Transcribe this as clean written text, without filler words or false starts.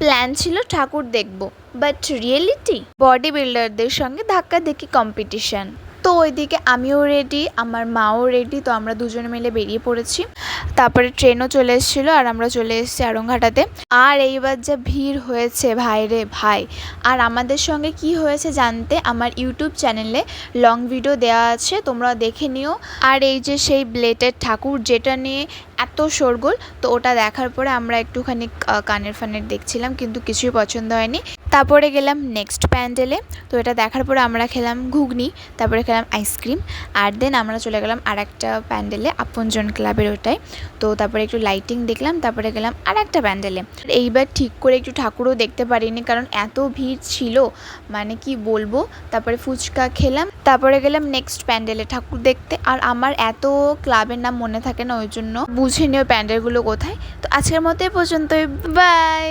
Plan ছিল ঠাকুর দেখব, but reality body বিল্ডারদের সঙ্গে ধাক্কাধাক্কি কম্পিটিশান। তো ওইদিকে আমিও রেডি, আমার মাও রেডি, তো আমরা দুজনে মিলে বেরিয়ে পড়েছি। তারপরে ট্রেনও চলে এসেছিলো আর আমরা চলে এসেছি আড়ংঘাটাতে। আর এইবার যা ভিড় হয়েছে ভাই রে ভাই। আর আমাদের সঙ্গে কি হয়েছে জানতে আমার ইউটিউব চ্যানেলে লং ভিডিও দেওয়া আছে, তোমরা দেখে নিও। আর এই যে সেই ব্লেটের ঠাকুর যেটা নিয়ে এত শোরগোল, তো ওটা দেখার পরে আমরা একটুখানি কানের ফানের দেখছিলাম, কিন্তু কিছুই পছন্দ হয়নি। তারপরে গেলাম নেক্সট প্যান্ডেলে। তো এটা দেখার পরে আমরা খেলাম ঘুগনি, তারপরে খেলাম আইসক্রিম, আর দেন আমরা চলে গেলাম আর একটা প্যান্ডেলে, আপনজন ক্লাবের ওটাই। তো তারপরে একটু লাইটিং দেখলাম, তারপরে গেলাম আর একটা প্যান্ডেলে। এইবার ঠিক করে একটু ঠাকুরও দেখতে পারিনি, কারণ এত ভিড় ছিল, মানে কি বলবো। তারপরে ফুচকা খেলাম, তারপরে গেলাম নেক্সট প্যান্ডেলে ঠাকুর দেখতে। আর আমার এত ক্লাবের নাম মনে থাকে না, ওই জন্য বুঝে নিও প্যান্ডেলগুলো কোথায়। তো আজকের মতো এই পর্যন্তই, বাই।